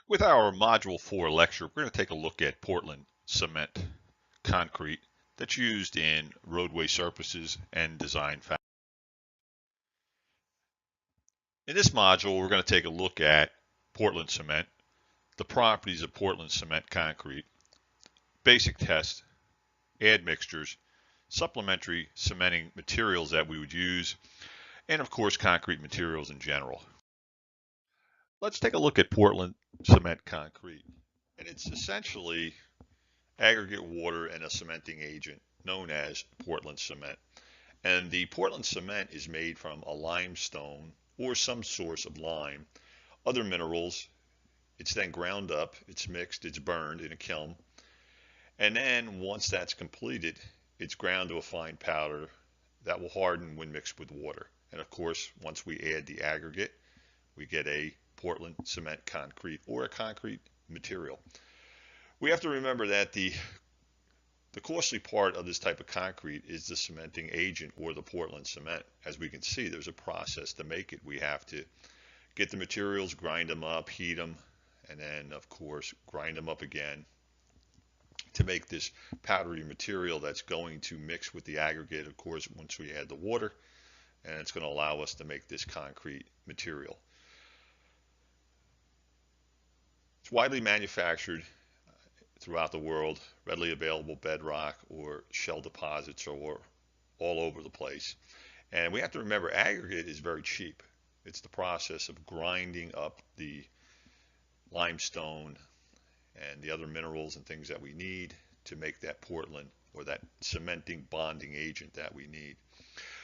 With our Module 4 lecture, we're going to take a look at Portland cement concrete that's used in roadway surfaces and design factors. In this module, we're going to take a look at Portland cement, the properties of Portland cement concrete, basic tests, admixtures, supplementary cementing materials that we would use, and of course, concrete materials in general. Let's take a look at Portland cement concrete. And it's essentially aggregate water and a cementing agent known as Portland cement. And the Portland cement is made from a limestone or some source of lime, other minerals. It's then ground up, it's mixed, it's burned in a kiln. And then once that's completed, it's ground to a fine powder that will harden when mixed with water. And of course, once we add the aggregate, we get a Portland cement concrete or a concrete material. We have to remember that the costly part of this type of concrete is the cementing agent or the Portland cement. As we can see, there's a process to make it. We have to get the materials, grind them up, heat them, and then of course grind them up again to make this powdery material that's going to mix with the aggregate, of course, once we add the water, and it's going to allow us to make this concrete material. It's widely manufactured throughout the world, readily available bedrock or shell deposits or all over the place. And we have to remember aggregate is very cheap. It's the process of grinding up the limestone and the other minerals and things that we need to make that Portland or that cementing bonding agent that we need.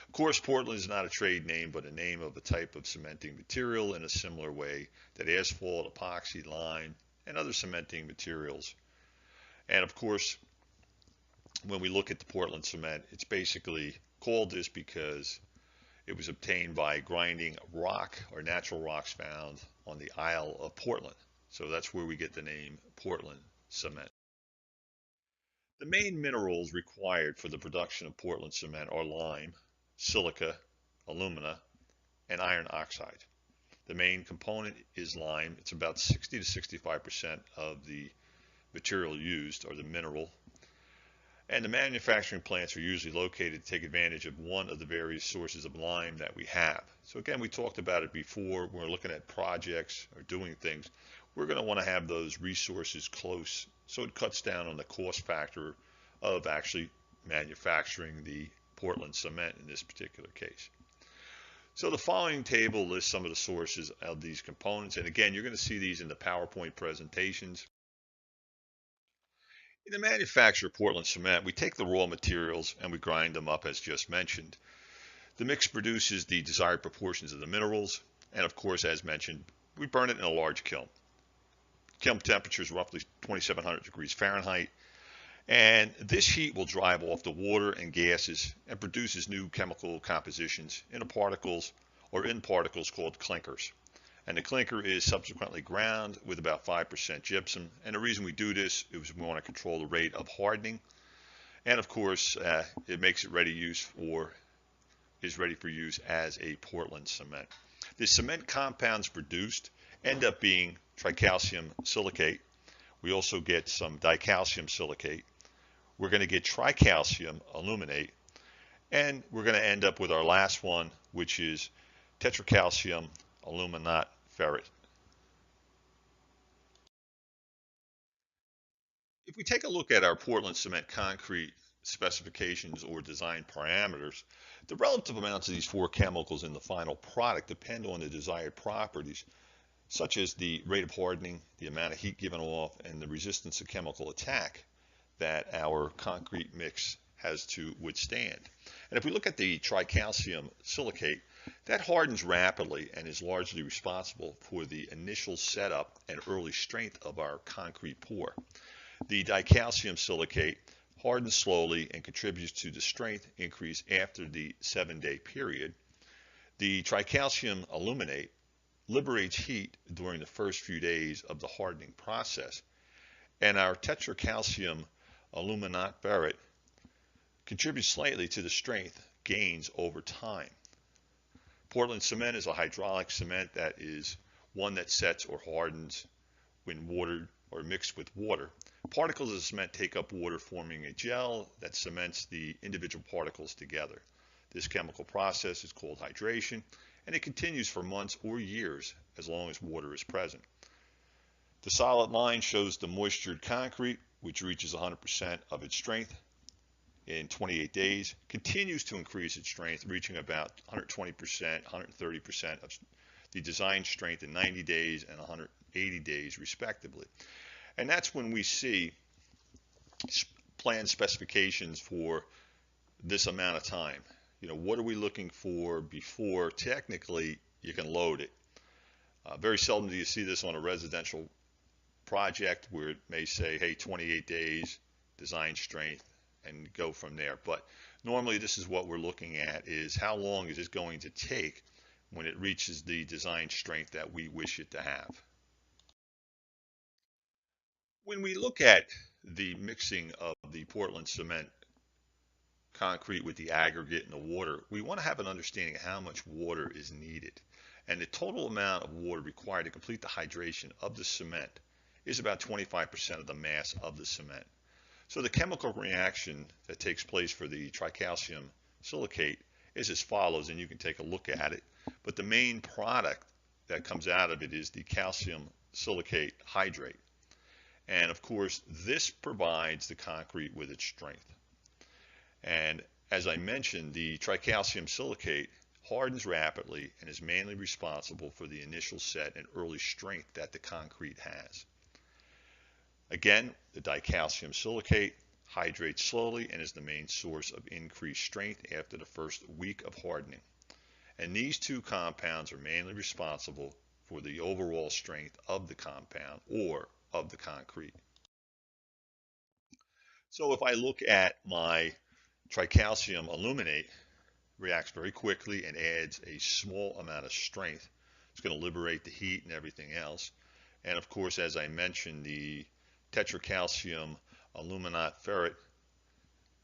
Of course, Portland is not a trade name, but a name of a type of cementing material in a similar way that asphalt, epoxy, lime, and other cementing materials. And of course, when we look at the Portland cement, it's basically called this because it was obtained by grinding rock or natural rocks found on the Isle of Portland. So that's where we get the name Portland cement. The main minerals required for the production of Portland cement are lime, silica, alumina, and iron oxide. The main component is lime. It's about 60 to 65% of the material used, or the mineral. And the manufacturing plants are usually located to take advantage of one of the various sources of lime that we have. So again, we talked about it before. When we're looking at projects or doing things, we're going to want to have those resources close, so it cuts down on the cost factor of actually manufacturing the Portland cement in this particular case. So the following table lists some of the sources of these components. And again, you're going to see these in the PowerPoint presentations. In the manufacture of Portland cement, we take the raw materials and we grind them up as just mentioned. The mix produces the desired proportions of the minerals, and of course, as mentioned, we burn it in a large kiln. Kiln temperature is roughly 2700 degrees Fahrenheit, and this heat will drive off the water and gases and produces new chemical compositions in particles called clinkers. And the clinker is subsequently ground with about 5% gypsum. And the reason we do this is we want to control the rate of hardening. And of course, it makes it is ready for use as a Portland cement. The cement compounds produced end up being tricalcium silicate. We also get some dicalcium silicate. We're going to get tricalcium aluminate. And we're going to end up with our last one, which is tetracalcium aluminate ferrite. If we take a look at our Portland cement concrete specifications or design parameters, the relative amounts of these four chemicals in the final product depend on the desired properties, such as the rate of hardening, the amount of heat given off, and the resistance to chemical attack that our concrete mix has to withstand. And if we look at the tricalcium silicate, that hardens rapidly and is largely responsible for the initial setup and early strength of our concrete pour. The dicalcium silicate hardens slowly and contributes to the strength increase after the 7-day period. The tricalcium aluminate liberates heat during the first few days of the hardening process. And our tetracalcium aluminate ferrite contributes slightly to the strength gains over time. Portland cement is a hydraulic cement that is one that sets or hardens when watered or mixed with water. Particles of cement take up water, forming a gel that cements the individual particles together. This chemical process is called hydration, and it continues for months or years as long as water is present. The solid line shows the moistured concrete, which reaches 100% of its strength in 28 days, continues to increase its strength, reaching about 120%, 130% of the design strength in 90 days and 180 days, respectively. And that's when we see plan specifications for this amount of time. What are we looking for before technically you can load it? Very seldom do you see this on a residential project where it may say, hey, 28 days, design strength, and go from there. But normally this is what we're looking at, is how long is it going to take when it reaches the design strength that we wish it to have. When we look at the mixing of the Portland cement concrete with the aggregate and the water, we want to have an understanding of how much water is needed. And the total amount of water required to complete the hydration of the cement is about 25% of the mass of the cement. So the chemical reaction that takes place for the tricalcium silicate is as follows, and you can take a look at it. But the main product that comes out of it is the calcium silicate hydrate. And of course, this provides the concrete with its strength. And as I mentioned, the tricalcium silicate hardens rapidly and is mainly responsible for the initial set and early strength that the concrete has. Again, the dicalcium silicate hydrates slowly and is the main source of increased strength after the first week of hardening. And these two compounds are mainly responsible for the overall strength of the compound or of the concrete. So if I look at my tricalcium aluminate, reacts very quickly and adds a small amount of strength. It's going to liberate the heat and everything else. And of course, as I mentioned, the tetracalcium aluminate ferrite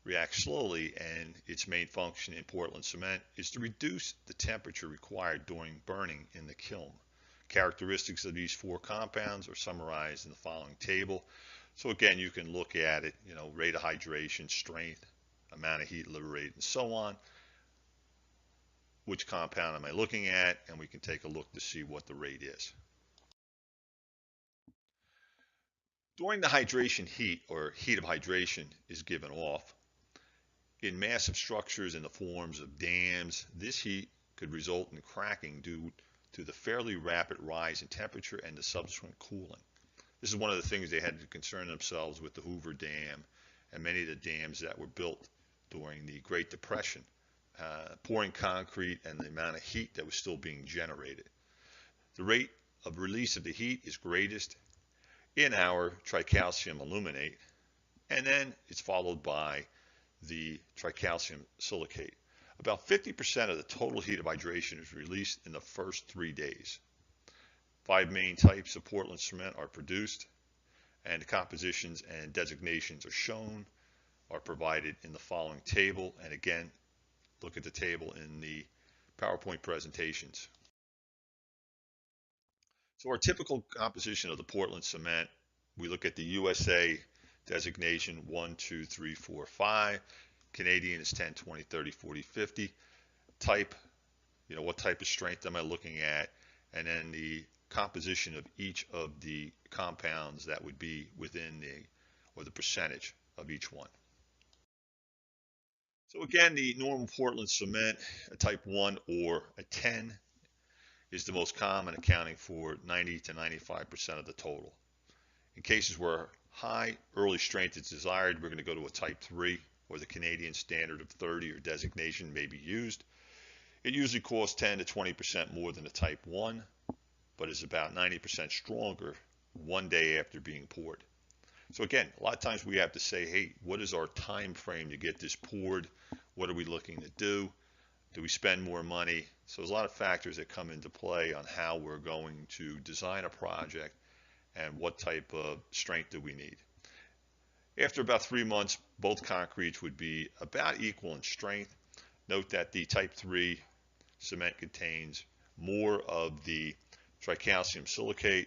reacts slowly, and its main function in Portland cement is to reduce the temperature required during burning in the kiln. Characteristics of these four compounds are summarized in the following table. So again, you can look at it, rate of hydration, strength, amount of heat liberated, and so on. Which compound am I looking at? And we can take a look to see what the rate is. During the hydration heat, or heat of hydration is given off, in massive structures in the forms of dams, this heat could result in cracking due to the fairly rapid rise in temperature and the subsequent cooling. This is one of the things they had to concern themselves with the Hoover Dam and many of the dams that were built during the Great Depression, pouring concrete and the amount of heat that was still being generated. The rate of release of the heat is greatest in our tricalcium aluminate, and then it's followed by the tricalcium silicate. About 50% of the total heat of hydration is released in the first 3 days. 5 main types of Portland cement are produced, and the compositions and designations are shown, are provided in the following table. And again, look at the table in the PowerPoint presentations. So our typical composition of the Portland cement, we look at the USA designation 1, 2, 3, 4, 5. Canadian is 10, 20, 30, 40, 50. Type, what type of strength am I looking at? And then the composition of each of the compounds that would be within the percentage of each one. So again, the normal Portland cement, a type 1 or a 10, is the most common, accounting for 90 to 95% of the total. In cases where high early strength is desired, we're going to go to a type 3, or the Canadian standard of 30 or designation may be used. It usually costs 10 to 20% more than a type 1, but is about 90% stronger 1 day after being poured. So again, a lot of times we have to say, hey, what is our time frame to get this poured? What are we looking to do? Do we spend more money? So there's a lot of factors that come into play on how we're going to design a project and what type of strength do we need. After about 3 months, both concretes would be about equal in strength. Note that the type 3 cement contains more of the tricalcium silicate,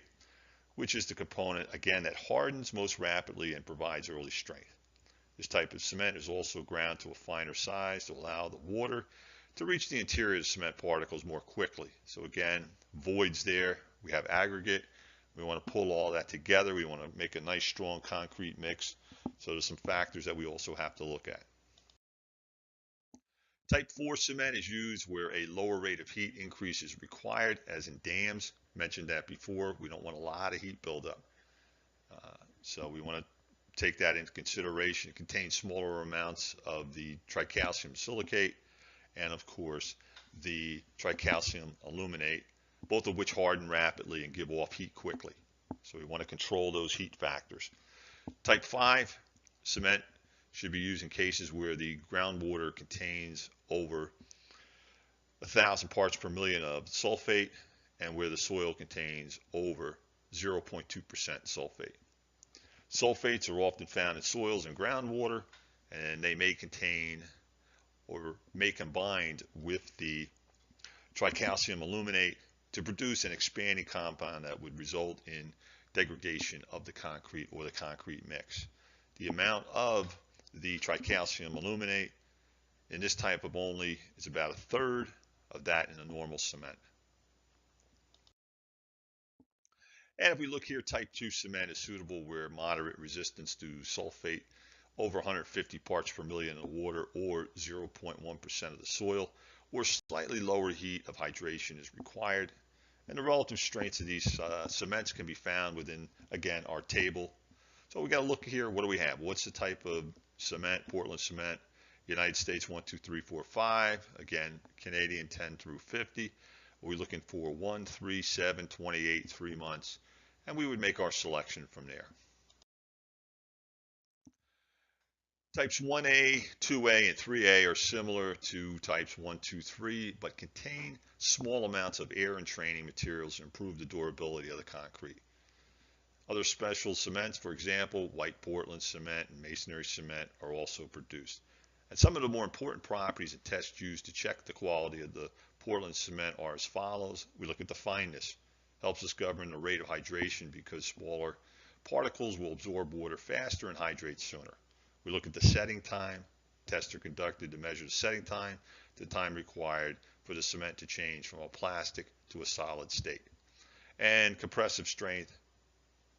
which is the component, again, that hardens most rapidly and provides early strength. This type of cement is also ground to a finer size to allow the water to reach the interior of the cement particles more quickly. So again, voids there. We have aggregate. We want to pull all that together. We want to make a nice strong concrete mix. So there's some factors that we also have to look at. Type 4 cement is used where a lower rate of heat increase is required, as in dams. Mentioned that before. We don't want a lot of heat buildup. So we want to take that into consideration. It contains smaller amounts of the tricalcium silicate and, of course, the tricalcium aluminate, both of which harden rapidly and give off heat quickly. So we want to control those heat factors. Type 5 cement should be used in cases where the groundwater contains over 1,000 parts per million of sulfate and where the soil contains over 0.2% sulfate. Sulfates are often found in soils and groundwater, and they may contain or may combine with the tricalcium aluminate to produce an expanding compound that would result in degradation of the concrete or the concrete mix. The amount of the tricalcium aluminate in this type of only is about 1/3 of that in a normal cement. And if we look here, type 2 cement is suitable where moderate resistance to sulfate, over 150 parts per million of water or 0.1% of the soil, or slightly lower heat of hydration is required. And the relative strengths of these cements can be found within, again, our table. So we got to look here, what do we have? What's the type of cement? Portland cement, United States 1, 2, 3, 4, 5. Again, Canadian 10 through 50. We're looking for 1, 3, 7, 28, 3 months. And we would make our selection from there. Types 1A, 2A, and 3A are similar to types 1, 2, 3, but contain small amounts of air entraining materials to improve the durability of the concrete. Other special cements, for example, white Portland cement and masonry cement, are also produced. And some of the more important properties and tests used to check the quality of the Portland cement are as follows. We look at the fineness. Helps us govern the rate of hydration because smaller particles will absorb water faster and hydrate sooner. We look at the setting time. Tests are conducted to measure the setting time, the time required for the cement to change from a plastic to a solid state. And compressive strength,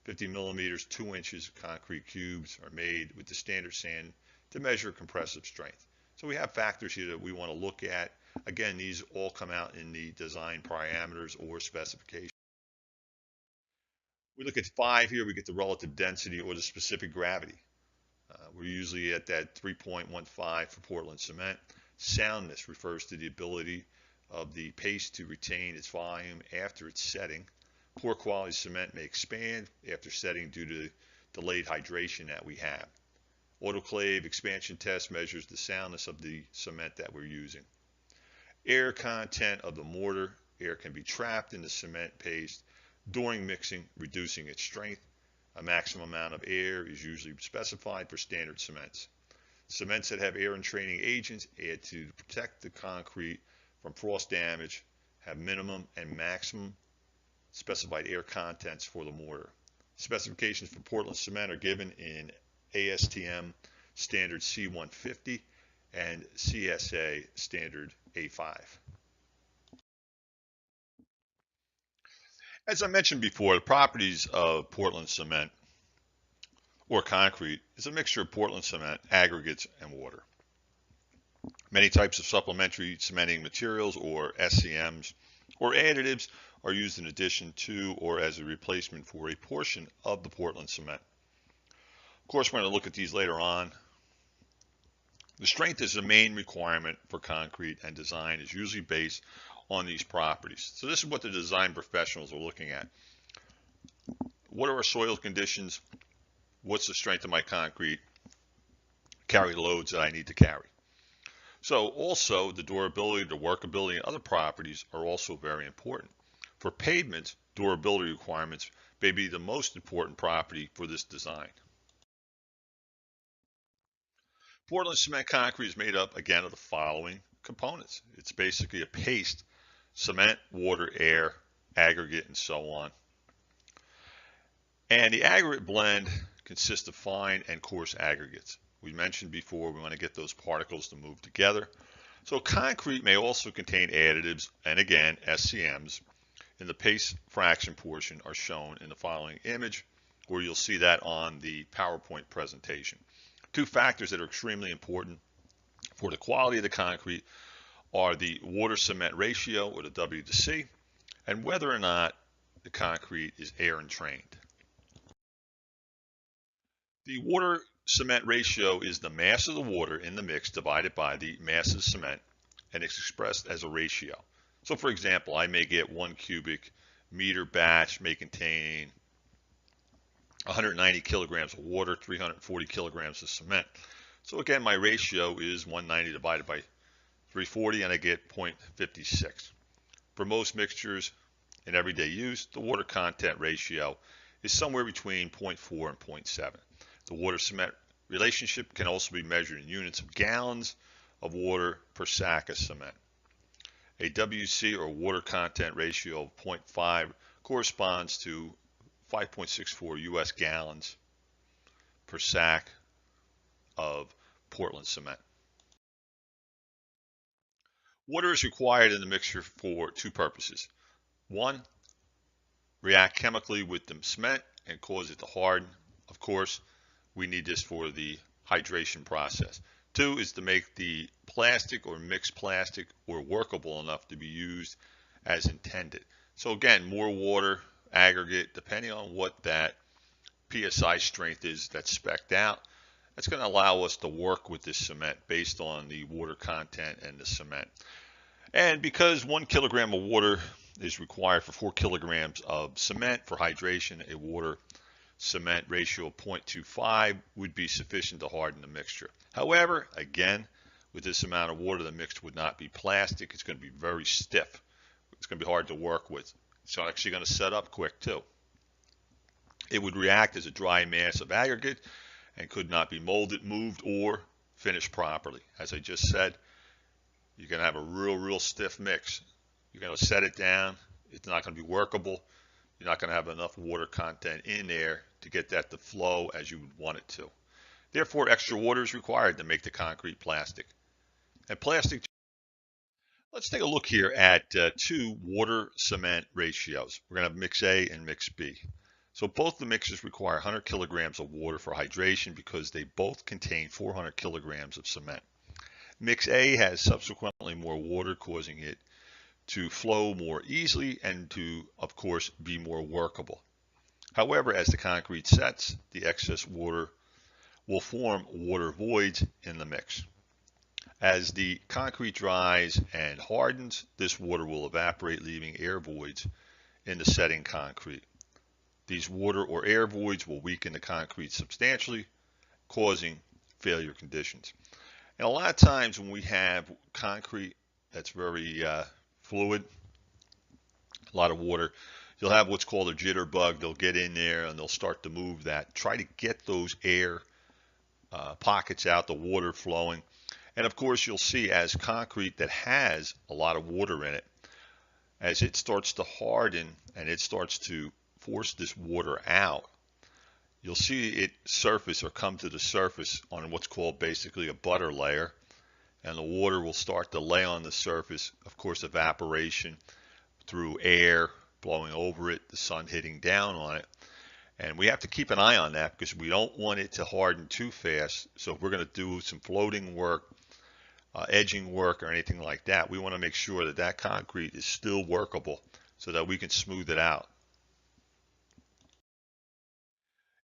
50 millimeters, 2 inches of concrete cubes are made with the standard sand to measure compressive strength. So we have factors here that we want to look at. Again, these all come out in the design parameters or specifications. We look at 5 here, we get the relative density or the specific gravity. We're usually at that 3.15 for Portland cement. Soundness refers to the ability of the paste to retain its volume after its setting. Poor quality cement may expand after setting due to delayed hydration that we have. Autoclave expansion test measures the soundness of the cement that we're using. Air content of the mortar. Air can be trapped in the cement paste during mixing, reducing its strength. A maximum amount of air is usually specified for standard cements. Cements that have air entraining agents add to protect the concrete from frost damage, have minimum and maximum specified air contents for the mortar. Specifications for Portland cement are given in ASTM standard C150 and CSA standard A5. As I mentioned before, the properties of Portland cement or concrete is a mixture of Portland cement, aggregates, and water. Many types of supplementary cementing materials or SCMs or additives are used in addition to or as a replacement for a portion of the Portland cement. Of course, we're going to look at these later on. The strength is the main requirement for concrete, and design is usually based on these properties. So this is what the design professionals are looking at. What are our soil conditions? What's the strength of my concrete? Carry loads that I need to carry. So also the durability, the workability, and other properties are also very important. For pavement, durability requirements may be the most important property for this design. Portland cement concrete is made up again of the following components. It's basically a paste: cement, water, air, aggregate, and so on. And the aggregate blend consists of fine and coarse aggregates. We mentioned before we want to get those particles to move together. So concrete may also contain additives, and again, SCMs, in the paste fraction portion are shown in the following image, where you'll see that on the PowerPoint presentation. Two factors that are extremely important for the quality of the concrete are the water-cement ratio, or the W to C, and whether or not the concrete is air entrained. The water-cement ratio is the mass of the water in the mix divided by the mass of cement, and it's expressed as a ratio. So for example, I may get 1 cubic meter batch may contain 190 kilograms of water, 340 kilograms of cement. So again, my ratio is 190 divided by 340, and I get 0.56. For most mixtures in everyday use, the water content ratio is somewhere between 0.4 and 0.7. The water-cement relationship can also be measured in units of gallons of water per sack of cement. A WC, or water content ratio, of 0.5 corresponds to 5.64 US gallons per sack of Portland cement. Water is required in the mixture for two purposes. One, react chemically with the cement and cause it to harden. Of course, we need this for the hydration process. Two is to make the plastic or mixed plastic or workable enough to be used as intended. So again, more water, aggregate, depending on what that PSI strength is that's spec'd out, that's going to allow us to work with this cement based on the water content and the cement. And because 1 kilogram of water is required for 4 kilograms of cement for hydration, a water cement ratio of 0.25 would be sufficient to harden the mixture. However, again, with this amount of water, the mix would not be plastic. It's going to be very stiff. It's going to be hard to work with. It's actually going to set up quick too. It would react as a dry mass of aggregate and could not be molded, moved, or finished properly. As I just said, you're going to have a real stiff mix. You're going to set it down. It's not going to be workable. You're not going to have enough water content in there to get that to flow as you would want it to. Therefore, extra water is required to make the concrete plastic. And plastic, let's take a look here at two water-cement ratios. We're going to have mix A and mix B. So both the mixes require 100 kilograms of water for hydration because they both contain 400 kilograms of cement. Mix A has subsequently more water, causing it to flow more easily and to, of course, be more workable. However, as the concrete sets, the excess water will form water voids in the mix. As the concrete dries and hardens, this water will evaporate, leaving air voids in the setting concrete. These water or air voids will weaken the concrete substantially, causing failure conditions. And a lot of times when we have concrete that's very fluid, a lot of water, you'll have what's called a jitterbug. They'll get in there and they'll start to move that. Try to get those air pockets out, the water flowing. And of course, you'll see as concrete that has a lot of water in it, as it starts to harden and it starts to force this water out, you'll see it surface or come to the surface on what's called basically a butter layer, and the water will start to lay on the surface. Of course, evaporation through air blowing over it, the sun hitting down on it. And we have to keep an eye on that because we don't want it to harden too fast. So if we're going to do some floating work, edging work, or anything like that, we want to make sure that that concrete is still workable so that we can smooth it out.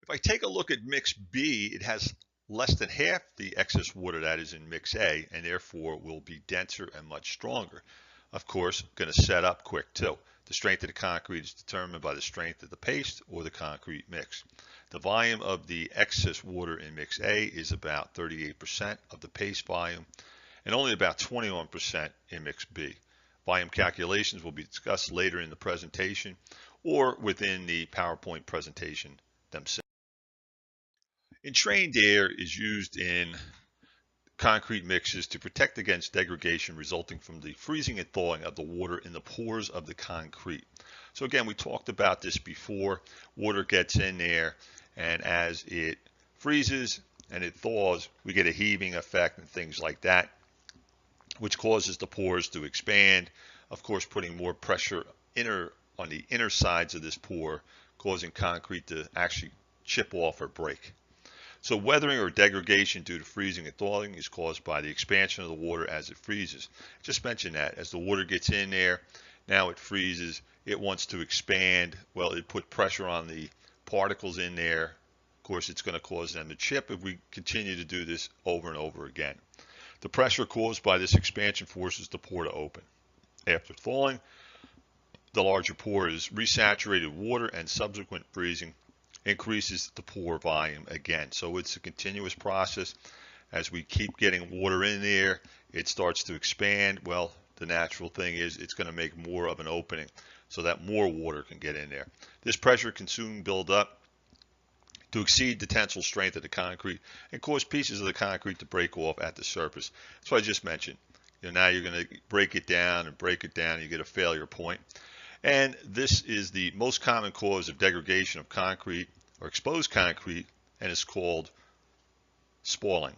If I take a look at mix B, it has less than half the excess water that is in mix A, and therefore will be denser and much stronger. Of course, going to set up quick too. The strength of the concrete is determined by the strength of the paste or the concrete mix. The volume of the excess water in mix A is about 38% of the paste volume, and only about 21% in mix B. Volume calculations will be discussed later in the presentation or within the PowerPoint presentation themselves. Entrained air is used in concrete mixes to protect against degradation resulting from the freezing and thawing of the water in the pores of the concrete. So again, we talked about this before. Water gets in there, and as it freezes and it thaws, we get a heaving effect and things like that, which causes the pores to expand, of course putting more pressure on the inner sides of this pore, causing concrete to actually chip off or break. So weathering or degradation due to freezing and thawing is caused by the expansion of the water as it freezes. Just mentioned that as the water gets in there, now it freezes, it wants to expand. Well, it put pressure on the particles in there. Of course, it's going to cause them to chip if we continue to do this over and over again. The pressure caused by this expansion forces the pore to open. After thawing, the larger pore is resaturated water, and subsequent freezing increases the pore volume again. So it's a continuous process. As we keep getting water in there, it starts to expand. Well, the natural thing is it's going to make more of an opening so that more water can get in there. This pressure can soon build up to exceed the tensile strength of the concrete and cause pieces of the concrete to break off at the surface. That's what I just mentioned. Now you're going to break it down and break it down, and you get a failure point. And this is the most common cause of degradation of concrete or exposed concrete, and it's called spalling.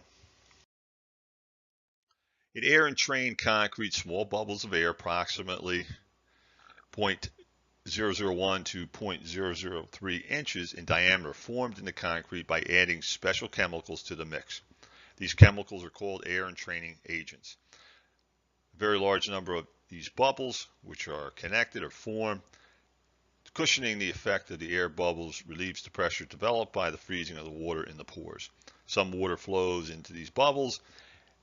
In air entrained concrete, small bubbles of air, approximately 0.001 to 0.003 inches in diameter, formed in the concrete by adding special chemicals to the mix. These chemicals are called air entraining agents. A very large number of these bubbles, which are connected or formed, cushioning the effect of the air bubbles, relieves the pressure developed by the freezing of the water in the pores. Some water flows into these bubbles,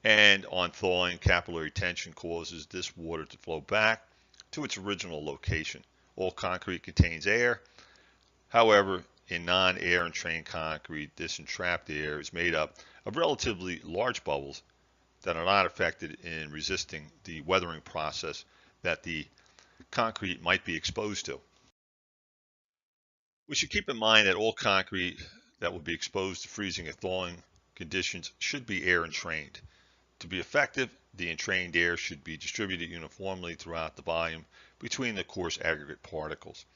and on thawing, capillary tension causes this water to flow back to its original location. All concrete contains air. However, in non-air entrained concrete, this entrapped air is made up of relatively large bubbles that are not affected in resisting the weathering process that the concrete might be exposed to. We should keep in mind that all concrete that will be exposed to freezing and thawing conditions should be air entrained. To be effective, the entrained air should be distributed uniformly throughout the volume between the coarse aggregate particles.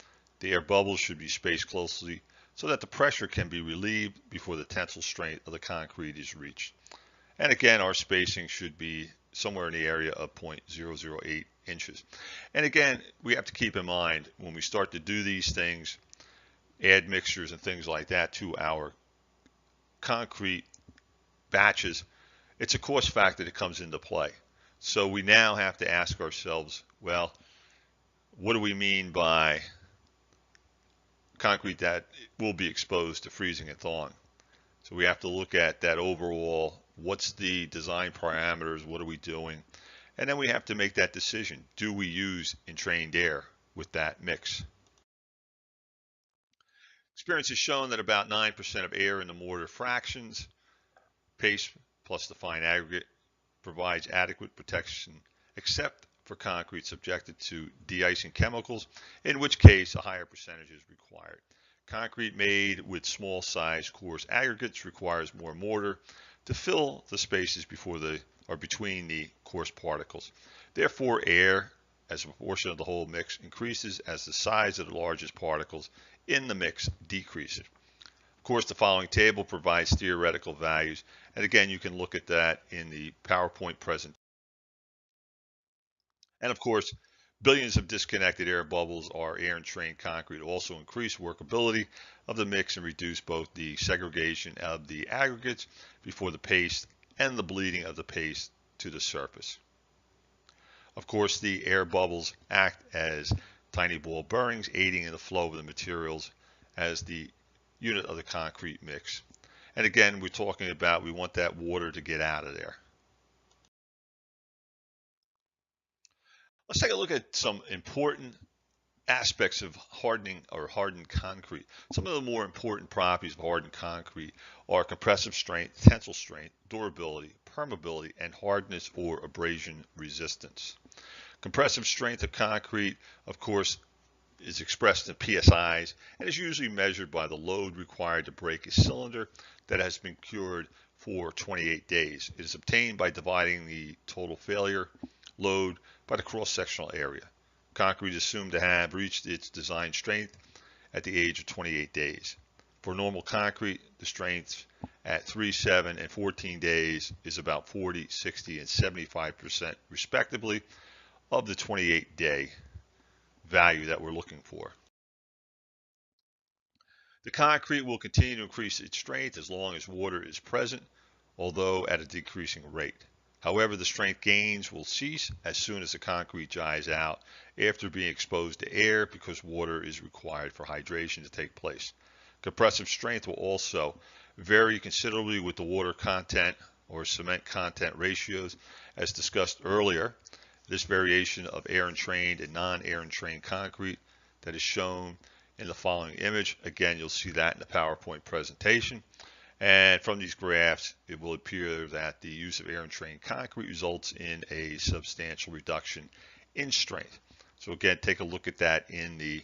The air bubbles should be spaced closely so that the pressure can be relieved before the tensile strength of the concrete is reached. And again, our spacing should be somewhere in the area of 0.008 inches. And again, we have to keep in mind when we start to do these things, add mixtures and things like that to our concrete batches, it's a cost factor that comes into play. So we now have to ask ourselves, well, what do we mean by concrete that will be exposed to freezing and thawing? So we have to look at that overall, what's the design parameters, what are we doing? And then we have to make that decision. Do we use entrained air with that mix? Experience has shown that about 9% of air in the mortar fractions, paste plus the fine aggregate, provides adequate protection except for concrete subjected to de-icing chemicals, in which case a higher percentage is required. Concrete made with small size coarse aggregates requires more mortar to fill the spaces between the coarse particles. Therefore, air as a proportion of the whole mix increases as the size of the largest particles in the mix decreases. Of course, the following table provides theoretical values, and again, you can look at that in the PowerPoint presentation. And of course, billions of disconnected air bubbles are air entrained concrete also increase workability of the mix and reduce both the segregation of the aggregates before the paste and the bleeding of the paste to the surface. Of course, the air bubbles act as tiny ball bearings, aiding in the flow of the materials as the unit of the concrete mix. And again, we're talking about we want that water to get out of there. Let's take a look at some important aspects of hardening or hardened concrete. Some of the more important properties of hardened concrete are compressive strength, tensile strength, durability, permeability, and hardness or abrasion resistance. Compressive strength of concrete, of course, is expressed in PSIs and is usually measured by the load required to break a cylinder that has been cured for 28 days. It is obtained by dividing the total failure load by the cross-sectional area. Concrete is assumed to have reached its design strength at the age of 28 days. For normal concrete, the strength at 3, 7, and 14 days is about 40, 60, and 75% respectively of the 28-day value that we're looking for. The concrete will continue to increase its strength as long as water is present, although at a decreasing rate. However, the strength gains will cease as soon as the concrete dries out after being exposed to air because water is required for hydration to take place. Compressive strength will also vary considerably with the water content or cement content ratios as discussed earlier. This variation of air-entrained and non-air-entrained concrete that is shown in the following image. Again, you'll see that in the PowerPoint presentation. And from these graphs, it will appear that the use of air-entrained concrete results in a substantial reduction in strength. So again, take a look at that in the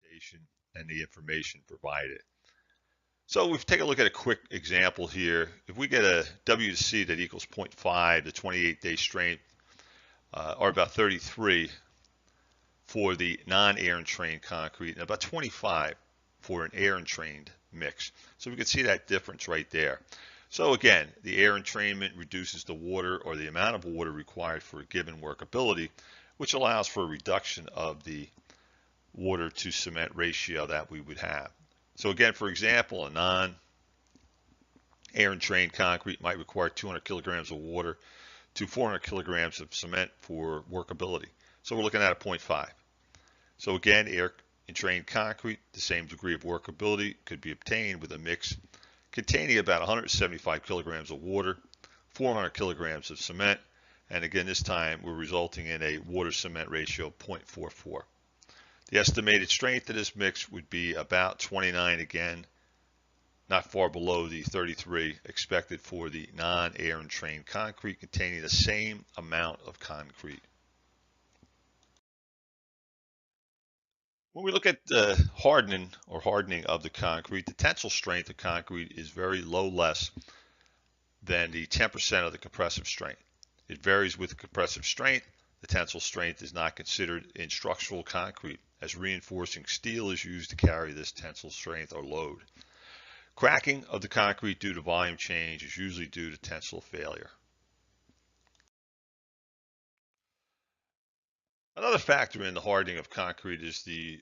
presentation and the information provided. So we've taken a look at a quick example here. If we get a W to C that equals 0.5, the 28-day strength, or about 33 for the non-air-entrained concrete, and about 25 for an air-entrained mix. So we can see that difference right there. So again, the air entrainment reduces the water or the amount of water required for a given workability, which allows for a reduction of the water to cement ratio that we would have. So again, for example, a non-air entrained concrete might require 200 kilograms of water to 400 kilograms of cement for workability. So we're looking at a 0.5. So again, air-entrained concrete, the same degree of workability could be obtained with a mix containing about 175 kilograms of water, 400 kilograms of cement, and again this time we're resulting in a water-cement ratio of 0.44. The estimated strength of this mix would be about 29, again, not far below the 33 expected for the non-air-entrained concrete containing the same amount of concrete. When we look at the hardening of the concrete, the tensile strength of concrete is very low less than the 10% of the compressive strength. It varies with the compressive strength. The tensile strength is not considered in structural concrete, as reinforcing steel is used to carry this tensile strength or load. Cracking of the concrete due to volume change is usually due to tensile failure. Another factor in the hardening of concrete is the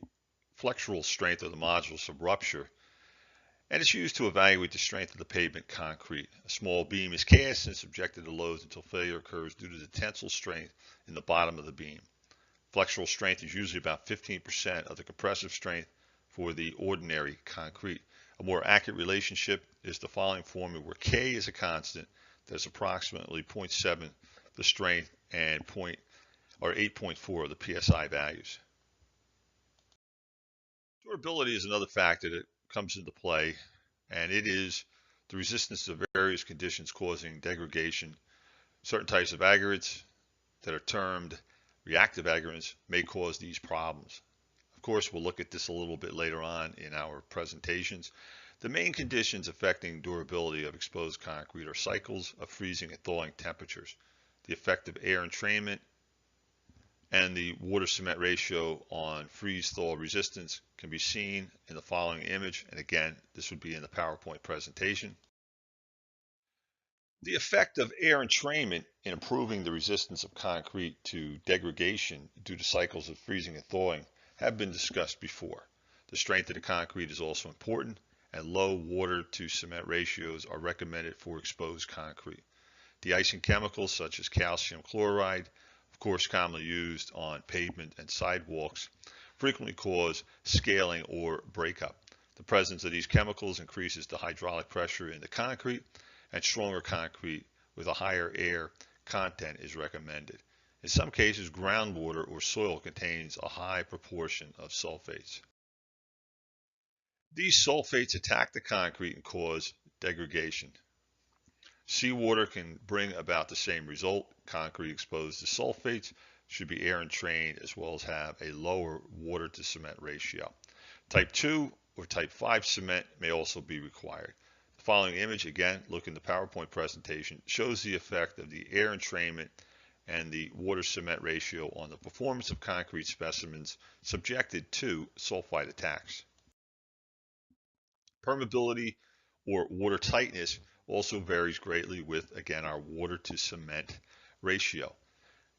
flexural strength of the modulus of rupture, and it's used to evaluate the strength of the pavement concrete. A small beam is cast and subjected to loads until failure occurs due to the tensile strength in the bottom of the beam. Flexural strength is usually about 15% of the compressive strength for the ordinary concrete. A more accurate relationship is the following formula where K is a constant that is approximately 0.7 the strength and 8.4 of the PSI values. Durability is another factor that comes into play, and it is the resistance to various conditions causing degradation. Certain types of aggregates that are termed reactive aggregates may cause these problems. Of course, we'll look at this a little bit later on in our presentations. The main conditions affecting durability of exposed concrete are cycles of freezing and thawing temperatures, the effect of air entrainment, and the water-cement ratio on freeze-thaw resistance can be seen in the following image. And again, this would be in the PowerPoint presentation. The effect of air entrainment in improving the resistance of concrete to degradation due to cycles of freezing and thawing have been discussed before. The strength of the concrete is also important, and low water-to-cement ratios are recommended for exposed concrete. De-icing chemicals such as calcium chloride, of course commonly used on pavement and sidewalks, frequently cause scaling or breakup. The presence of these chemicals increases the hydraulic pressure in the concrete, and stronger concrete with a higher air content is recommended. In some cases, groundwater or soil contains a high proportion of sulfates. These sulfates attack the concrete and cause degradation. Seawater can bring about the same result. Concrete exposed to sulfates should be air entrained as well as have a lower water to cement ratio. Type 2 or type 5 cement may also be required. The following image, again, look in the PowerPoint presentation, shows the effect of the air entrainment and the water cement ratio on the performance of concrete specimens subjected to sulfite attacks. Permeability or water tightness also varies greatly with, again, our water to cement ratio.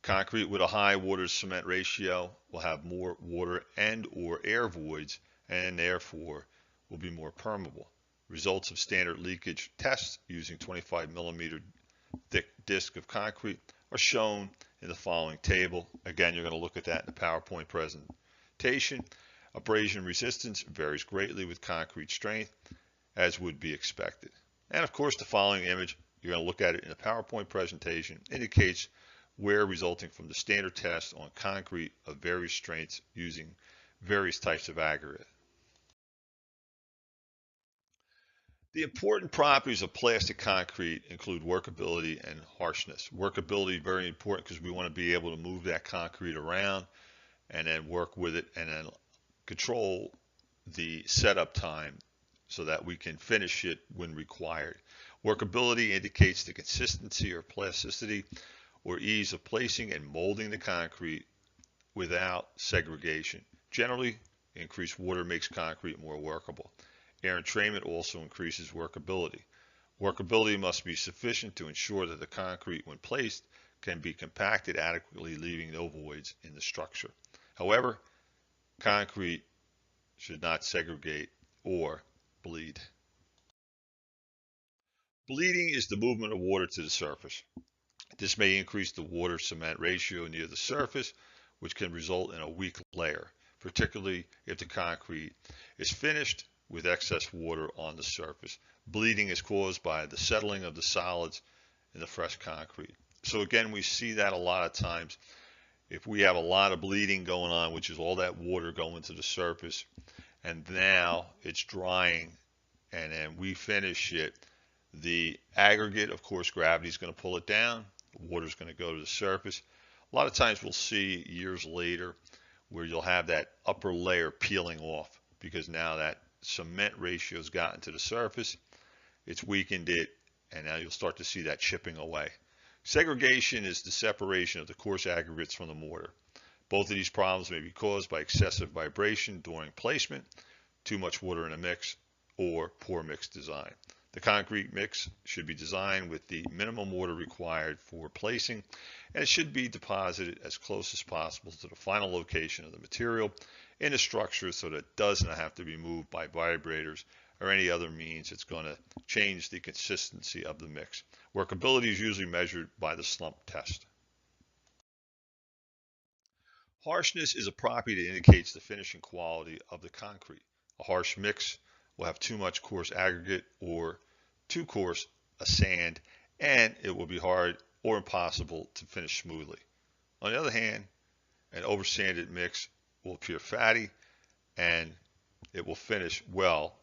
Concrete with a high water to cement ratio will have more water and or air voids and therefore will be more permeable. Results of standard leakage tests using 25 millimeter thick disc of concrete are shown in the following table. Again, you're going to look at that in the PowerPoint presentation. Abrasion resistance varies greatly with concrete strength, as would be expected. And of course, the following image, you're going to look at it in the PowerPoint presentation, indicates wear resulting from the standard test on concrete of various strengths using various types of aggregate. The important properties of plastic concrete include workability and harshness. Workability is very important because we want to be able to move that concrete around and then work with it and then control the setup time so that we can finish it when required. Workability indicates the consistency or plasticity or ease of placing and molding the concrete without segregation. Generally, increased water makes concrete more workable. Air entrainment also increases workability. Workability must be sufficient to ensure that the concrete, when placed, can be compacted adequately, leaving no voids in the structure. However, concrete should not segregate or bleed. Bleeding is the movement of water to the surface. This may increase the water-cement ratio near the surface, which can result in a weak layer, particularly if the concrete is finished with excess water on the surface. Bleeding is caused by the settling of the solids in the fresh concrete. So again, we see that a lot of times. If we have a lot of bleeding going on, which is all that water going to the surface, and now it's drying, and then we finish it, the aggregate, of course, gravity is going to pull it down. Water is going to go to the surface. A lot of times we'll see years later where you'll have that upper layer peeling off because now that cement ratio has gotten to the surface, it's weakened it, and now you'll start to see that chipping away. Segregation is the separation of the coarse aggregates from the mortar. Both of these problems may be caused by excessive vibration during placement, too much water in a mix, or poor mix design. The concrete mix should be designed with the minimum water required for placing, and it should be deposited as close as possible to the final location of the material in the structure so that it doesn't have to be moved by vibrators or any other means that's going to change the consistency of the mix. Workability is usually measured by the slump test. Harshness is a property that indicates the finishing quality of the concrete. A harsh mix will have too much coarse aggregate or too coarse a sand, and it will be hard or impossible to finish smoothly. On the other hand, an oversanded mix will appear fatty and it will finish well.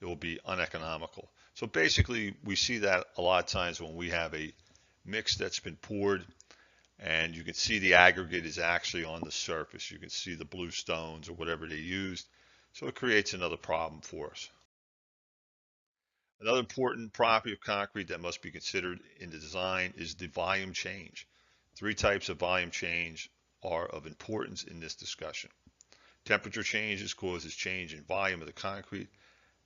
It will be uneconomical. So basically, we see that a lot of times when we have a mix that's been poured and you can see the aggregate is actually on the surface. You can see the blue stones or whatever they used. So it creates another problem for us. Another important property of concrete that must be considered in the design is the volume change. Three types of volume change are of importance in this discussion. Temperature changes causes change in volume of the concrete,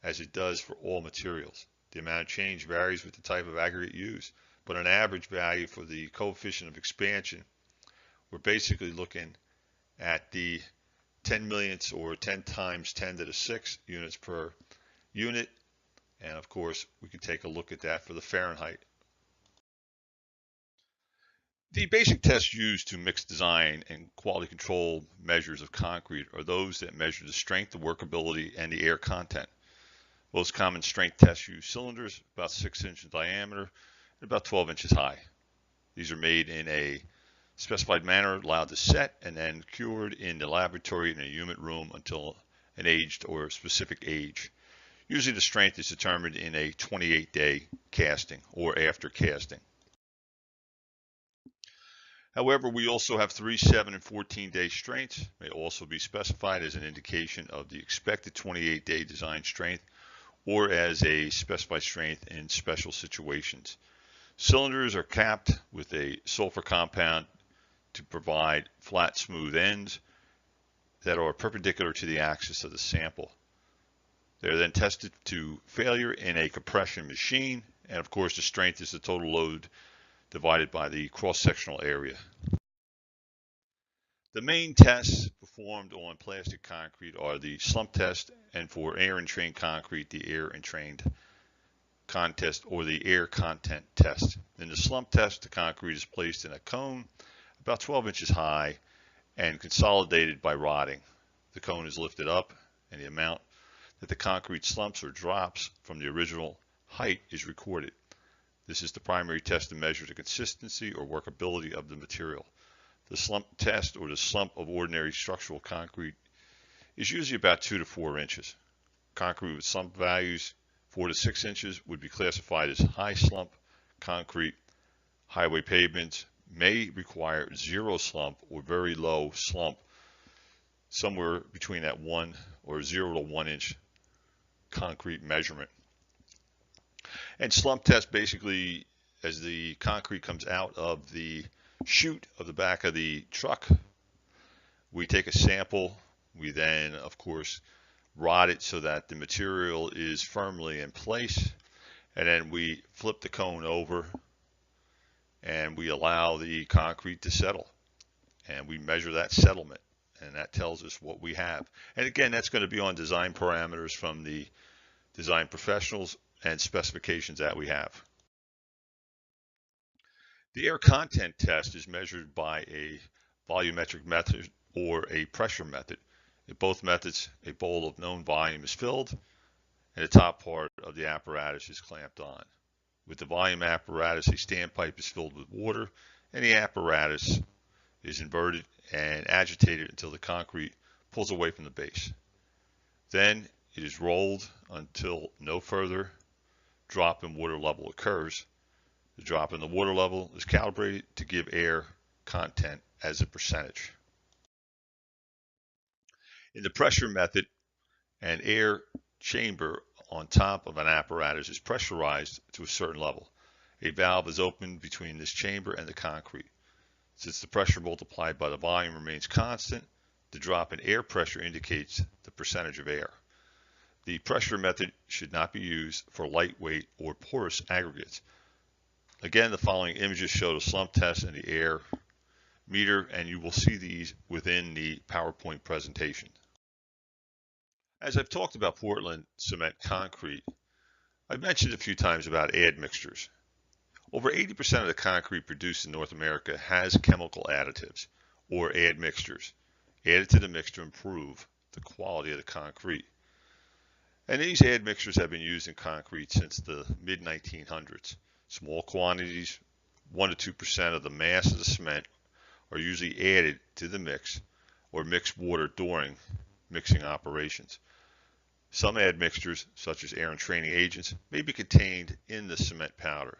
as it does for all materials. The amount of change varies with the type of aggregate used, but an average value for the coefficient of expansion, we're basically looking at the 10 millionths or 10 times 10 to the 6 units per unit. And of course, we can take a look at that for the Fahrenheit. The basic tests used to mix design and quality control measures of concrete are those that measure the strength, the workability, and the air content. Most common strength tests use cylinders about 6 inches in diameter and about 12 inches high. These are made in a specified manner, allowed to set, and then cured in the laboratory in a humid room until an aged or specific age. Usually the strength is determined in a 28-day casting or after casting. However, we also have 3, 7, and 14-day strengths may also be specified as an indication of the expected 28-day design strength or as a specified strength in special situations. Cylinders are capped with a sulfur compound to provide flat, smooth ends that are perpendicular to the axis of the sample. They are then tested to failure in a compression machine, and of course the strength is the total load divided by the cross-sectional area. The main tests performed on plastic concrete are the slump test, and for air-entrained concrete, the air-entrained contest or the air content test. In the slump test, the concrete is placed in a cone about 12 inches high and consolidated by rotting. The cone is lifted up, and the amount that the concrete slumps or drops from the original height is recorded. This is the primary test to measure the consistency or workability of the material. The slump test, or the slump of ordinary structural concrete, is usually about 2 to 4 inches. Concrete with slump values 4 to 6 inches would be classified as high slump concrete. Highway pavements may require 0 slump or very low slump, somewhere between that 1 or 0 to 1 inch concrete measurement. And slump test basically, as the concrete comes out of the chute of the back of the truck, we take a sample. We then, of course, rot it so that the material is firmly in place, and then we flip the cone over and we allow the concrete to settle, and we measure that settlement, and that tells us what we have. And again, that's going to be on design parameters from the design professionals and specifications that we have. The air content test is measured by a volumetric method or a pressure method. In both methods, a bowl of known volume is filled and the top part of the apparatus is clamped on. With the volume apparatus, a standpipe is filled with water and the apparatus is inverted and agitated until the concrete pulls away from the base. Then it is rolled until no further drop in water level occurs. The drop in the water level is calibrated to give air content as a percentage. In the pressure method, an air chamber on top of an apparatus is pressurized to a certain level. A valve is opened between this chamber and the concrete. Since the pressure multiplied by the volume remains constant, the drop in air pressure indicates the percentage of air. The pressure method should not be used for lightweight or porous aggregates. Again, the following images show the slump test and the air meter, and you will see these within the PowerPoint presentation. As I've talked about Portland cement concrete, I've mentioned a few times about admixtures. Over 80% of the concrete produced in North America has chemical additives or admixtures added to the mix to improve the quality of the concrete. And these admixtures have been used in concrete since the mid-1900s. Small quantities, 1 to 2% of the mass of the cement, are usually added to the mix or mixed water during mixing operations. Some admixtures, such as air-entraining agents, may be contained in the cement powder.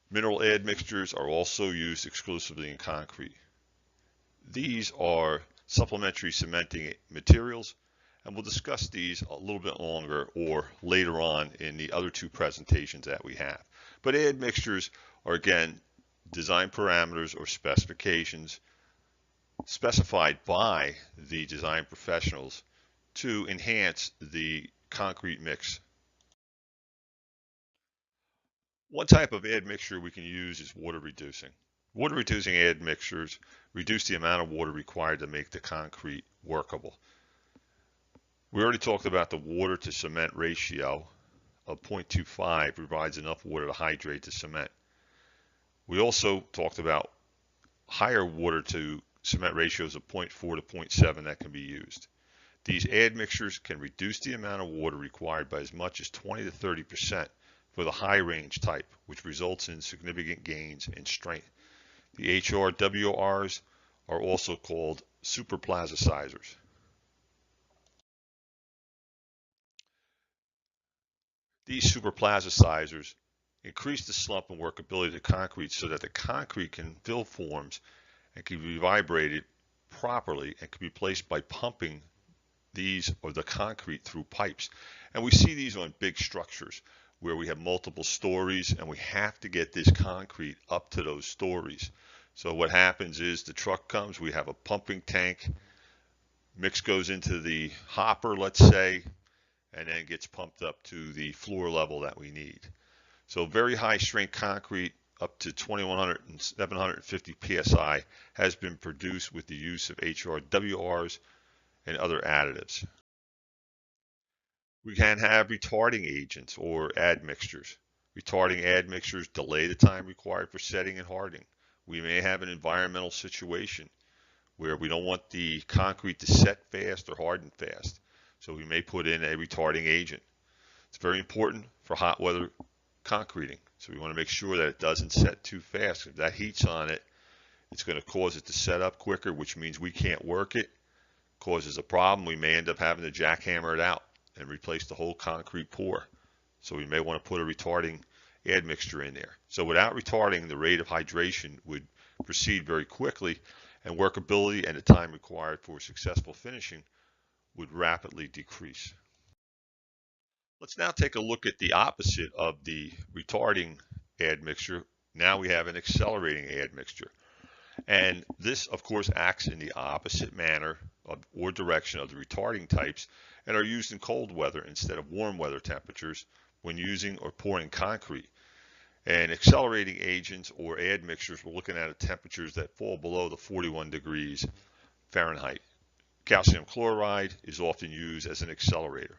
Mineral admixtures are also used exclusively in concrete. These are supplementary cementing materials, and we'll discuss these a little bit longer or later on in the other two presentations that we have. But admixtures are, again, design parameters or specifications specified by the design professionals to enhance the concrete mix. One type of admixture we can use is water reducing. Water reducing admixtures reduce the amount of water required to make the concrete workable. We already talked about the water to cement ratio of 0.25 provides enough water to hydrate the cement. We also talked about higher water to cement ratios of 0.4 to 0.7 that can be used. These admixtures can reduce the amount of water required by as much as 20 to 30% for the high range type, which results in significant gains in strength. The HRWRs are also called superplasticizers. These superplasticizers increase the slump and workability of the concrete so that the concrete can fill forms and can be vibrated properly and can be placed by pumping these or the concrete through pipes. And we see these on big structures where we have multiple stories and we have to get this concrete up to those stories. So what happens is the truck comes, we have a pumping tank, mix goes into the hopper, let's say, and then gets pumped up to the floor level that we need. So very high strength concrete up to 2100 and 750 psi has been produced with the use of HRWRs and other additives. We can have retarding agents or admixtures. Retarding admixtures delay the time required for setting and hardening. We may have an environmental situation where we don't want the concrete to set fast or harden fast. So we may put in a retarding agent. It's very important for hot weather concreting. So we want to make sure that it doesn't set too fast. If that heat's on it, it's going to cause it to set up quicker, which means we can't work it, causes a problem. We may end up having to jackhammer it out and replace the whole concrete pour. So we may want to put a retarding admixture in there. So without retarding, the rate of hydration would proceed very quickly, and workability and the time required for successful finishing would rapidly decrease. Let's now take a look at the opposite of the retarding admixture. Now we have an accelerating admixture. And this, of course, acts in the opposite manner or direction of the retarding types and are used in cold weather instead of warm weather temperatures when using or pouring concrete. And accelerating agents or admixtures, we're looking at temperatures that fall below the 41 degrees Fahrenheit. Calcium chloride is often used as an accelerator.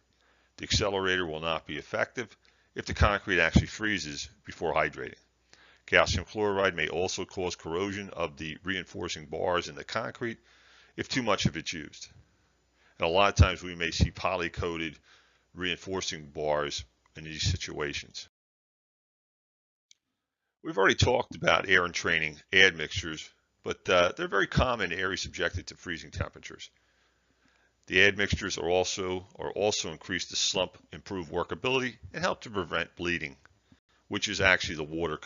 The accelerator will not be effective if the concrete actually freezes before hydrating. Calcium chloride may also cause corrosion of the reinforcing bars in the concrete if too much of it's used. And a lot of times we may see poly-coated reinforcing bars in these situations. We've already talked about air entraining admixtures, but they're very common in areas subjected to freezing temperatures. The admixtures are also increase the slump, improve workability, and help to prevent bleeding, which is actually the water.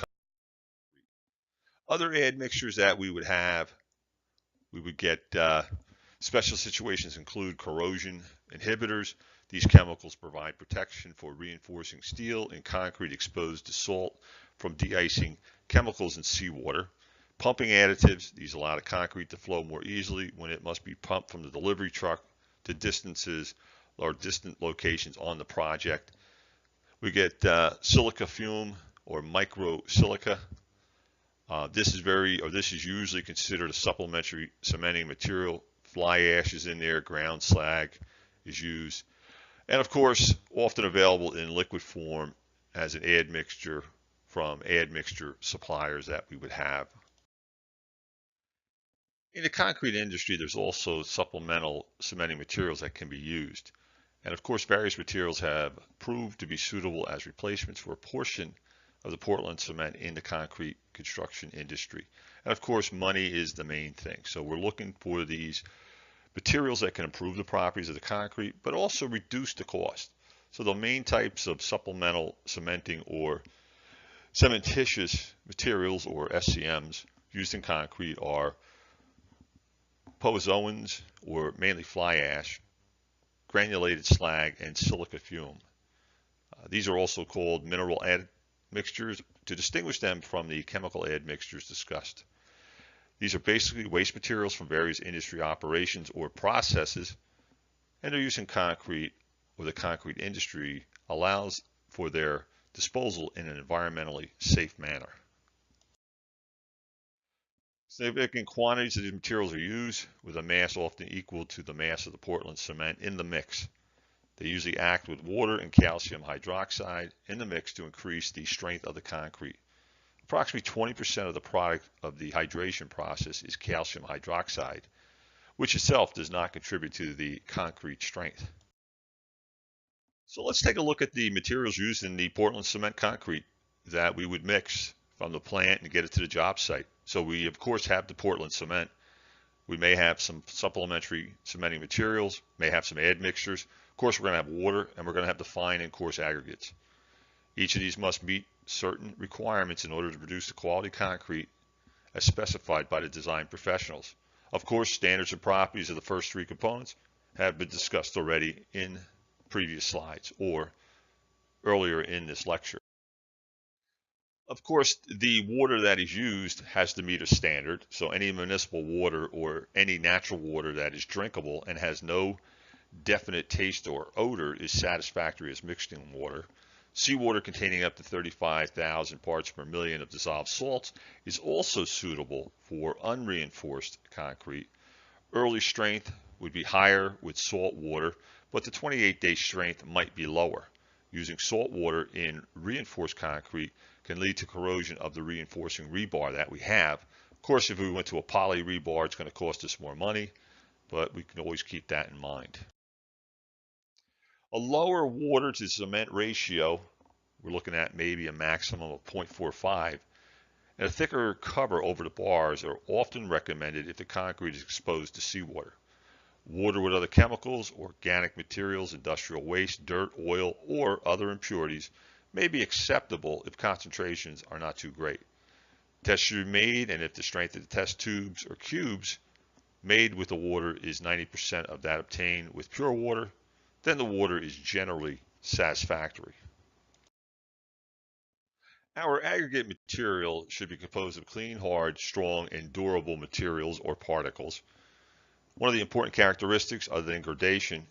Other admixtures that we would have, we would get special situations include corrosion inhibitors. These chemicals provide protection for reinforcing steel and concrete exposed to salt from de-icing chemicals in seawater. Pumping additives, these allow the concrete to flow more easily when it must be pumped from the delivery truck to distances or distant locations on the project. We get silica fume or micro silica. This is usually considered a supplementary cementing material. Fly ash is in there, ground slag is used, and of course often available in liquid form as an admixture from admixture suppliers that we would have. In the concrete industry, there's also supplemental cementing materials that can be used. And of course, various materials have proved to be suitable as replacements for a portion of the Portland cement in the concrete construction industry. And of course, money is the main thing. So we're looking for these materials that can improve the properties of the concrete, but also reduce the cost. So the main types of supplemental cementing or cementitious materials or SCMs used in concrete are pozoins, or mainly fly ash, granulated slag, and silica fume. These are also called mineral admixtures to distinguish them from the chemical admixtures discussed. These are basically waste materials from various industry operations or processes, and their use in concrete or the concrete industry allows for their disposal in an environmentally safe manner. Significant quantities of these materials are used with a mass often equal to the mass of the Portland cement in the mix. They usually act with water and calcium hydroxide in the mix to increase the strength of the concrete. Approximately 20% of the product of the hydration process is calcium hydroxide, which itself does not contribute to the concrete strength. So let's take a look at the materials used in the Portland cement concrete that we would mix from the plant and get it to the job site. So we of course have the Portland cement. We may have some supplementary cementing materials, may have some admixtures. Of course, we're going to have water, and we're going to have the fine and coarse aggregates. Each of these must meet certain requirements in order to produce the quality concrete as specified by the design professionals. Of course, standards and properties of the first three components have been discussed already in previous slides or earlier in this lecture. Of course, the water that is used has to meet a standard, so any municipal water or any natural water that is drinkable and has no definite taste or odor is satisfactory as mixing water. Seawater containing up to 35,000 parts per million of dissolved salts is also suitable for unreinforced concrete. Early strength would be higher with salt water, but the 28-day strength might be lower. Using salt water in reinforced concrete can lead to corrosion of the reinforcing rebar that we have. Of course, if we went to a poly rebar, it's going to cost us more money, but we can always keep that in mind. A lower water to cement ratio, we're looking at maybe a maximum of 0.45, and a thicker cover over the bars are often recommended if the concrete is exposed to seawater. Water with other chemicals, organic materials, industrial waste, dirt, oil, or other impurities may be acceptable if concentrations are not too great. Tests should be made, and if the strength of the test tubes or cubes made with the water is 90% of that obtained with pure water, then the water is generally satisfactory. Our aggregate material should be composed of clean, hard, strong, and durable materials or particles. One of the important characteristics other than gradation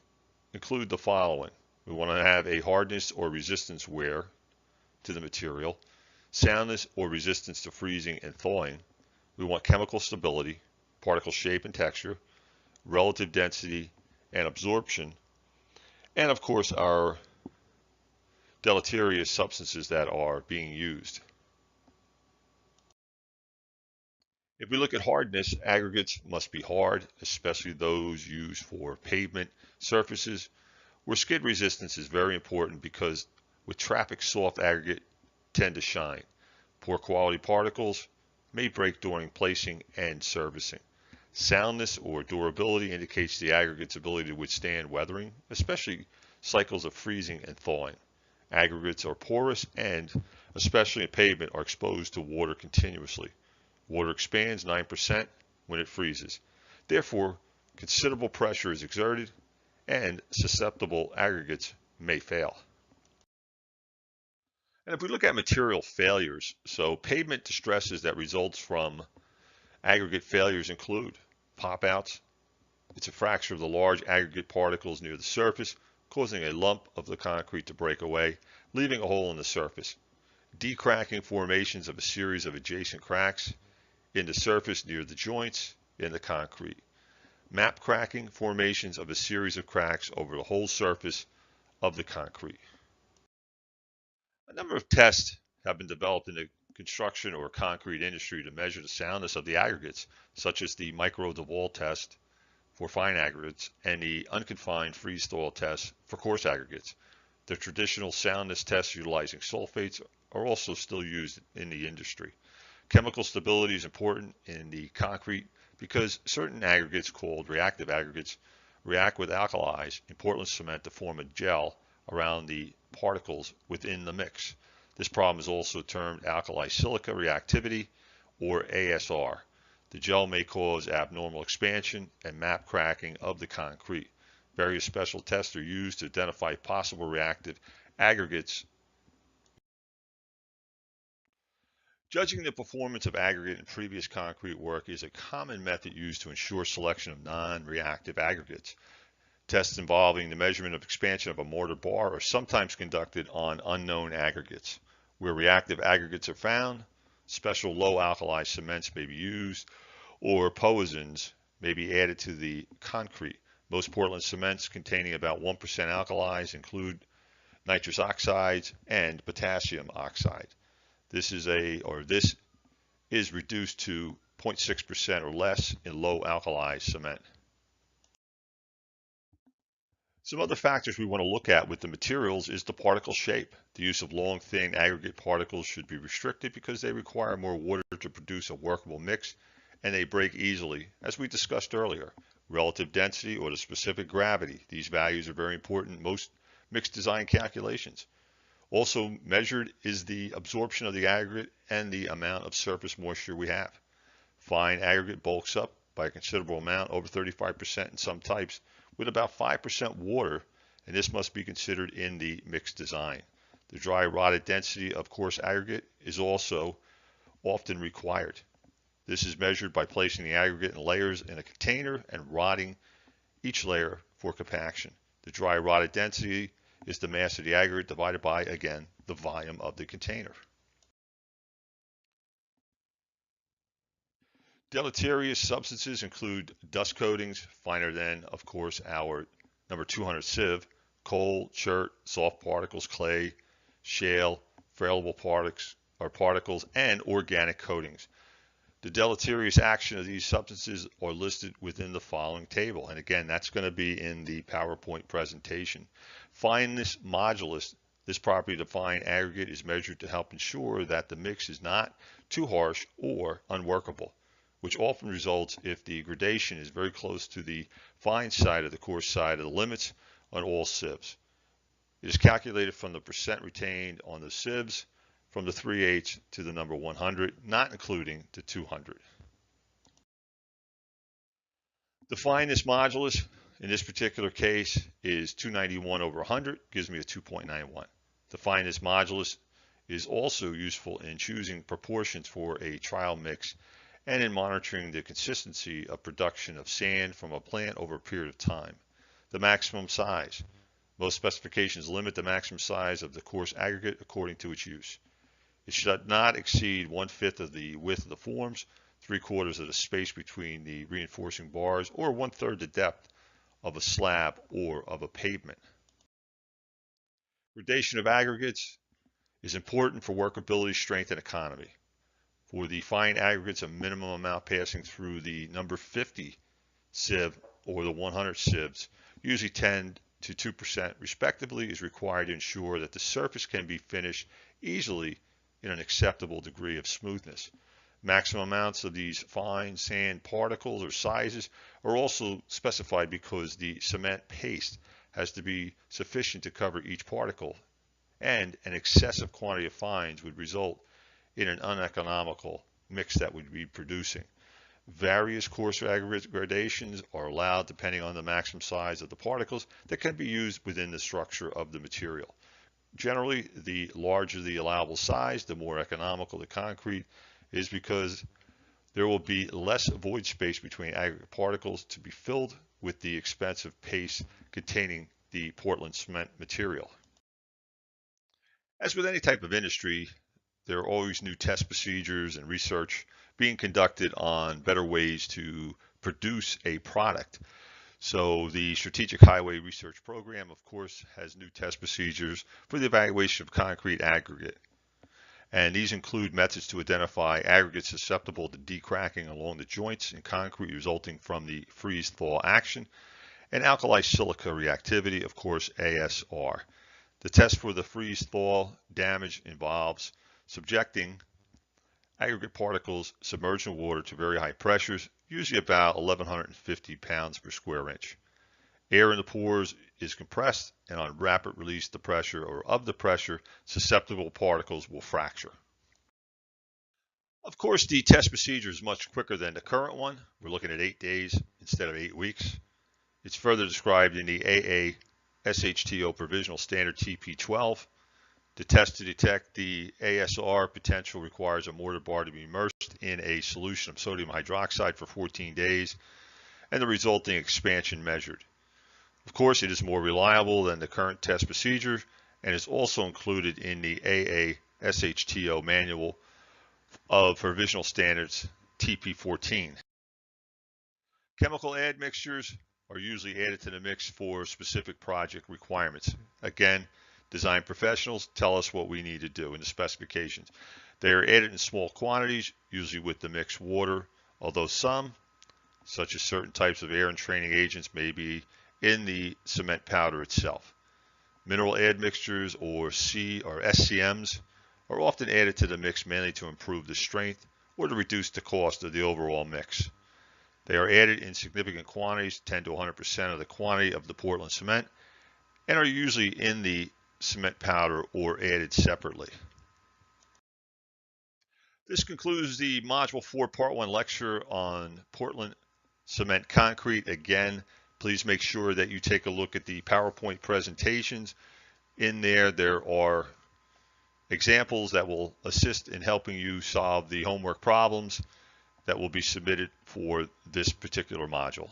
include the following. We want to have a hardness or resistance wear to the material, soundness or resistance to freezing and thawing. We want chemical stability, particle shape and texture, relative density and absorption, and of course our deleterious substances that are being used. If we look at hardness, aggregates must be hard, especially those used for pavement surfaces, where skid resistance is very important because with traffic, soft aggregate tend to shine. Poor quality particles may break during placing and servicing. Soundness or durability indicates the aggregate's ability to withstand weathering, especially cycles of freezing and thawing. Aggregates are porous and, especially in pavement, are exposed to water continuously. Water expands 9% when it freezes. Therefore, considerable pressure is exerted and susceptible aggregates may fail. And if we look at material failures, so pavement distresses that results from aggregate failures include pop-outs. It's a fracture of the large aggregate particles near the surface, causing a lump of the concrete to break away, leaving a hole in the surface. Decracking formations of a series of adjacent cracks in the surface near the joints in the concrete. Map cracking formations of a series of cracks over the whole surface of the concrete. A number of tests have been developed in the construction or concrete industry to measure the soundness of the aggregates, such as the Micro-DeWalt test for fine aggregates and the unconfined freeze-thaw test for coarse aggregates. The traditional soundness tests utilizing sulfates are also still used in the industry. Chemical stability is important in the concrete because certain aggregates called reactive aggregates react with alkalis in Portland cement to form a gel around the particles within the mix. This problem is also termed alkali silica reactivity or ASR. The gel may cause abnormal expansion and map cracking of the concrete. Various special tests are used to identify possible reactive aggregates. Judging the performance of aggregate in previous concrete work is a common method used to ensure selection of non-reactive aggregates. Tests involving the measurement of expansion of a mortar bar are sometimes conducted on unknown aggregates. Where reactive aggregates are found, special low alkali cements may be used, or poisons may be added to the concrete. Most Portland cements containing about 1% alkalis include nitrous oxides and potassium oxide. This is reduced to 0.6% or less in low alkali cement. Some other factors we want to look at with the materials is the particle shape. The use of long, thin aggregate particles should be restricted because they require more water to produce a workable mix and they break easily, as we discussed earlier. Relative density or the specific gravity. These values are very important in most mixed design calculations. Also measured is the absorption of the aggregate and the amount of surface moisture we have. Fine aggregate bulks up by a considerable amount, over 35% in some types, with about 5% water, and this must be considered in the mix design. The dry rotted density of coarse aggregate is also often required. This is measured by placing the aggregate in layers in a container and rotting each layer for compaction. The dry rotted density is the mass of the aggregate divided by, again, the volume of the container. Deleterious substances include dust coatings, finer than, of course, our number 200 sieve, coal, chert, soft particles, clay, shale, friable particles, and organic coatings. The deleterious action of these substances are listed within the following table. And again, that's going to be in the PowerPoint presentation. Fineness modulus, this property to fine aggregate, is measured to help ensure that the mix is not too harsh or unworkable, which often results if the gradation is very close to the fine side of the coarse side of the limits on all sieves. It is calculated from the percent retained on the sieves from the 3/8 to the number 100, not including the 200. The fineness modulus in this particular case is 291 over 100, gives me a 2.91. The fineness modulus is also useful in choosing proportions for a trial mix and in monitoring the consistency of production of sand from a plant over a period of time. The maximum size. Most specifications limit the maximum size of the coarse aggregate according to its use. It should not exceed 1/5 of the width of the forms, 3/4 of the space between the reinforcing bars, or 1/3 the depth of a slab or of a pavement. Gradation of aggregates is important for workability, strength, and economy. For the fine aggregates, a minimum amount passing through the number 50 sieve or the 100 sieves, usually 10 to 2% respectively, is required to ensure that the surface can be finished easily in an acceptable degree of smoothness. Maximum amounts of these fine sand particles or sizes are also specified because the cement paste has to be sufficient to cover each particle, and an excessive quantity of fines would result in an uneconomical mix that would be producing. Various coarse aggregate gradations are allowed depending on the maximum size of the particles that can be used within the structure of the material. Generally, the larger the allowable size, the more economical the concrete is, because there will be less void space between aggregate particles to be filled with the expensive paste containing the Portland cement material. As with any type of industry, there are always new test procedures and research being conducted on better ways to produce a product. So the Strategic Highway Research Program, of course, has new test procedures for the evaluation of concrete aggregate. And these include methods to identify aggregates susceptible to decracking along the joints in concrete resulting from the freeze-thaw action, and alkali silica reactivity, of course, ASR. The test for the freeze-thaw damage involves subjecting aggregate particles submerged in water to very high pressures, usually about 1,150 pounds per square inch. Air in the pores is compressed, and on rapid release the pressure or of the pressure, susceptible particles will fracture. Of course, the test procedure is much quicker than the current one. We're looking at 8 days instead of 8 weeks. It's further described in the AA SHTO Provisional Standard TP12. The test to detect the ASR potential requires a mortar bar to be immersed in a solution of sodium hydroxide for 14 days and the resulting expansion measured. Of course, it is more reliable than the current test procedure and is also included in the AA SHTO Manual of Provisional Standards TP14. Chemical admixtures are usually added to the mix for specific project requirements. Again, design professionals tell us what we need to do in the specifications. They are added in small quantities, usually with the mixed water, although some, such as certain types of air entraining agents, may be in the cement powder itself. Mineral admixtures, or SCMs, are often added to the mix mainly to improve the strength or to reduce the cost of the overall mix. They are added in significant quantities, 10 to 100% of the quantity of the Portland cement, and are usually in the cement powder or added separately. This concludes the Module 4 Part 1 lecture on Portland cement concrete. Again, please make sure that you take a look at the PowerPoint presentations. In there are examples that will assist in helping you solve the homework problems that will be submitted for this particular module.